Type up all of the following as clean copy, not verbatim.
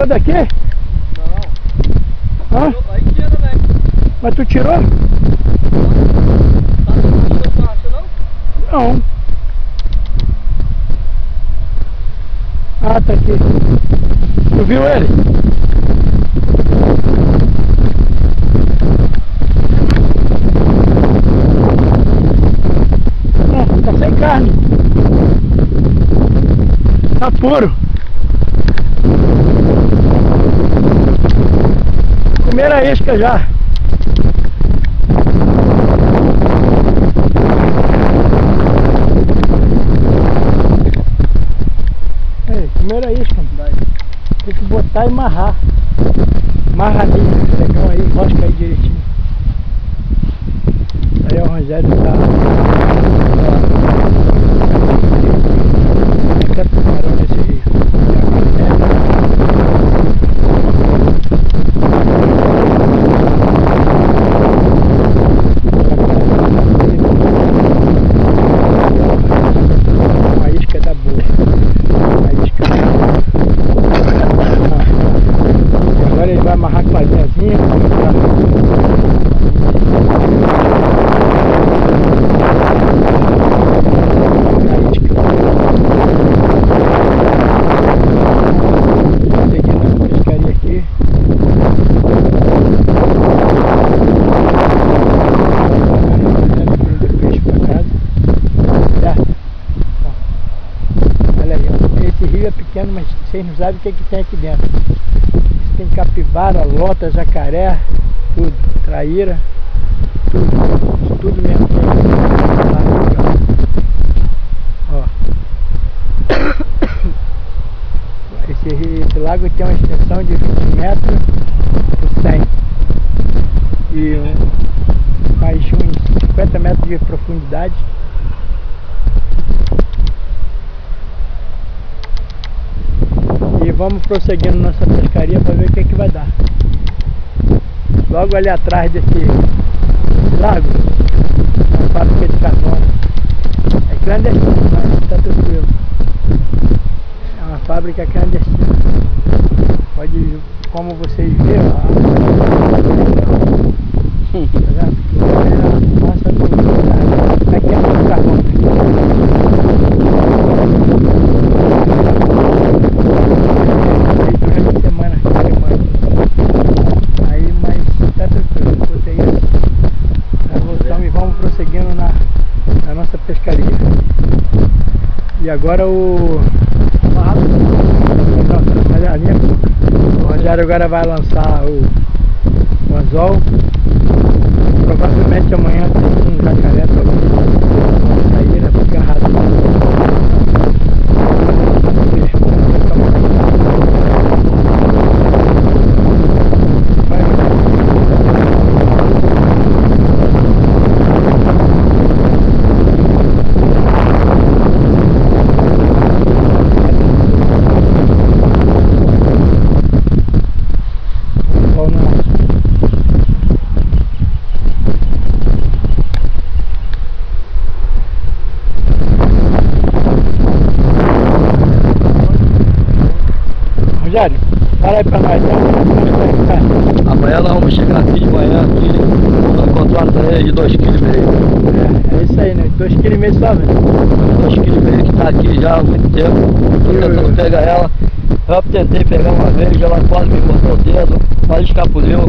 tirou daqui? Não. Hã? Aí tinha também. Mas tu tirou? Tá tirando borracha não? Não. Ah, tá aqui. Tu viu ele? Não, tá sem carne. Tá puro. Comeram a isca já. Aí, comeram a isca. Tem que botar e amarrar. Amarra ali, pegão aí, rosca aí direitinho. Aí o Rogério tá. Até parou nesse rio. A isca da boa. A isca. E agora ele vai amarrar com a linhazinha. Mas vocês não sabem o que tem aqui dentro. Tem capivara, lota, jacaré, tudo, traíra, tudo mesmo. Ó. Esse lago tem uma extensão de 20 metros por 100 e mais uns 50 metros de profundidade. E vamos prosseguindo nossa pescaria para ver o que vai dar. Logo ali atrás desse lago, uma fábrica de carvão. É clandestino, mas está tranquilo. É uma fábrica clandestina. Pode, como vocês viram, tá vendo? Nossa, aqui é muito carvão. Pescaria. E agora o Rogério agora vai lançar o anzol. Provavelmente amanhã tem um jacaré para sair, né? Fica errado. Rogério, fala aí pra nós, tá? Amanhã nós vamos chegar aqui de manhã, aqui, vamos encontrar uma tareia de 2,5 kg. É isso aí, né? 2,5 kg só, velho. 2,5 kg que tá aqui já há muito tempo. Tô tentando pegar ela. Eu tentei pegar uma vez, ela quase me cortou o dedo, quase escapuliu.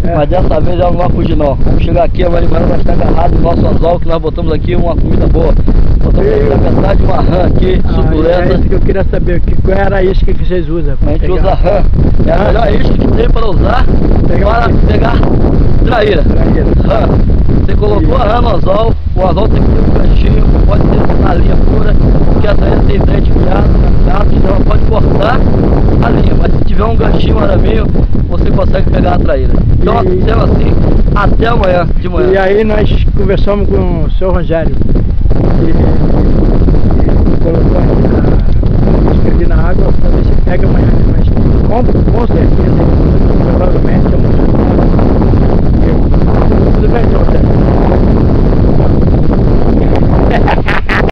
Mas dessa vez ela não vai fugir não. Vamos chegar aqui, amanhã vai estar agarrado no nosso anzol, que nós botamos aqui uma comida boa. Botamos aqui na metade de uma rã aqui, suculenta. É isso que eu queria saber, qual era a isca que vocês usam? A gente usa rã. É a melhor isca que tem para usar para pegar traíra. Rã. Você colocou a rã no anzol, o anzol tem que ter um ganchinho, pode ser na linha pura, porque a traíra tem frente fiado, então ela pode cortar a linha, mas se tiver um ganchinho, um araminho, você consegue pegar a traíra. Então, sendo assim, até amanhã de manhã. E aí nós conversamos com o seu Rogério, e colocou a isca ali na água para ver se pega amanhã, mas com certeza, provavelmente amanhã.